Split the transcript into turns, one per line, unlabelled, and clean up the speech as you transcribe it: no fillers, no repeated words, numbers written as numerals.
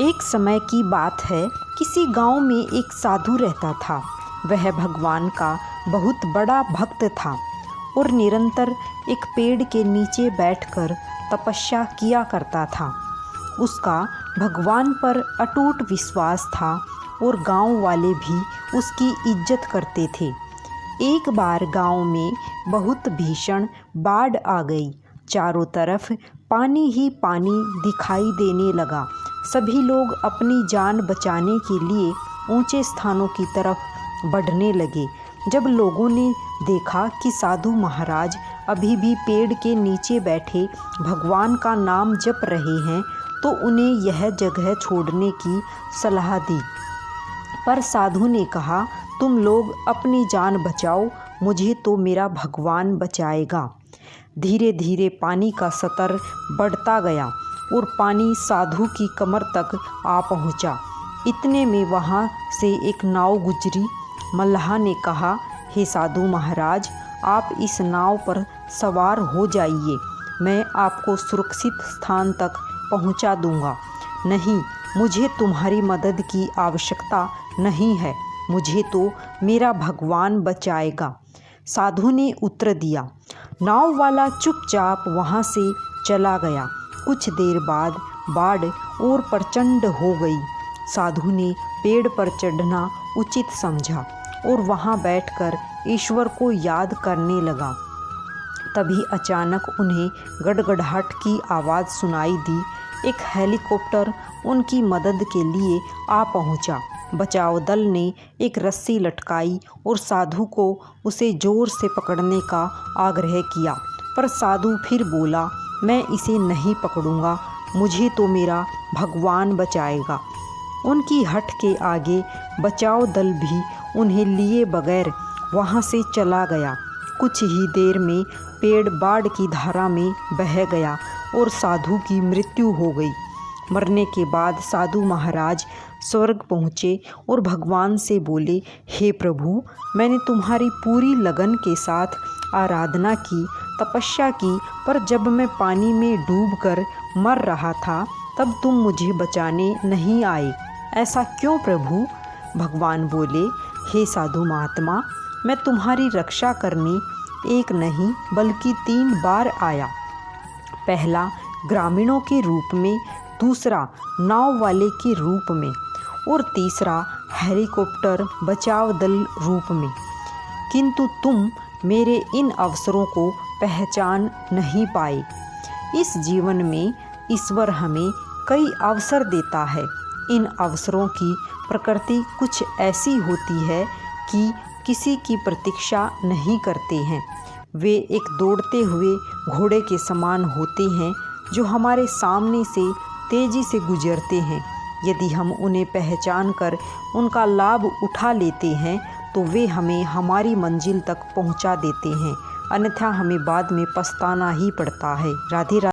एक समय की बात है। किसी गांव में एक साधु रहता था। वह भगवान का बहुत बड़ा भक्त था और निरंतर एक पेड़ के नीचे बैठकर तपस्या किया करता था। उसका भगवान पर अटूट विश्वास था और गांव वाले भी उसकी इज्जत करते थे। एक बार गांव में बहुत भीषण बाढ़ आ गई। चारों तरफ पानी ही पानी दिखाई देने लगा। सभी लोग अपनी जान बचाने के लिए ऊंचे स्थानों की तरफ बढ़ने लगे। जब लोगों ने देखा कि साधु महाराज अभी भी पेड़ के नीचे बैठे भगवान का नाम जप रहे हैं, तो उन्हें यह जगह छोड़ने की सलाह दी। पर साधु ने कहा, तुम लोग अपनी जान बचाओ, मुझे तो मेरा भगवान बचाएगा। धीरे धीरे पानी का स्तर बढ़ता गया और पानी साधु की कमर तक आ पहुंचा। इतने में वहां से एक नाव गुजरी। मल्लाह ने कहा, हे साधु महाराज, आप इस नाव पर सवार हो जाइए, मैं आपको सुरक्षित स्थान तक पहुंचा दूंगा। नहीं, मुझे तुम्हारी मदद की आवश्यकता नहीं है, मुझे तो मेरा भगवान बचाएगा। साधु ने उत्तर दिया। नाव वाला चुपचाप वहां से चला गया। कुछ देर बाद बाढ़ और प्रचंड हो गई। साधु ने पेड़ पर चढ़ना उचित समझा और वहां बैठकर ईश्वर को याद करने लगा। तभी अचानक उन्हें गड़गड़ाहट की आवाज़ सुनाई दी। एक हेलीकॉप्टर उनकी मदद के लिए आ पहुंचा। बचाव दल ने एक रस्सी लटकाई और साधु को उसे जोर से पकड़ने का आग्रह किया। पर साधु फिर बोला, मैं इसे नहीं पकड़ूंगा, मुझे तो मेरा भगवान बचाएगा। उनकी हट के आगे बचाव दल भी उन्हें लिए बगैर वहां से चला गया। कुछ ही देर में पेड़ बाढ़ की धारा में बह गया और साधु की मृत्यु हो गई। मरने के बाद साधु महाराज स्वर्ग पहुँचे और भगवान से बोले, हे प्रभु, मैंने तुम्हारी पूरी लगन के साथ आराधना की, तपस्या की, पर जब मैं पानी में डूबकर मर रहा था तब तुम मुझे बचाने नहीं आए। ऐसा क्यों प्रभु? भगवान बोले, हे साधु महात्मा, मैं तुम्हारी रक्षा करने एक नहीं बल्कि 3 बार आया। पहला ग्रामीणों के रूप में, दूसरा नाव वाले के रूप में और तीसरा हेलीकॉप्टर बचाव दल रूप में। किंतु तुम मेरे इन अवसरों को पहचान नहीं पाए। इस जीवन में ईश्वर हमें कई अवसर देता है। इन अवसरों की प्रकृति कुछ ऐसी होती है कि किसी की प्रतीक्षा नहीं करते हैं। वे एक दौड़ते हुए घोड़े के समान होते हैं जो हमारे सामने से तेजी से गुजरते हैं। यदि हम उन्हें पहचान कर उनका लाभ उठा लेते हैं तो वे हमें हमारी मंजिल तक पहुंचा देते हैं, अन्यथा हमें बाद में पछताना ही पड़ता है। राधे राधे।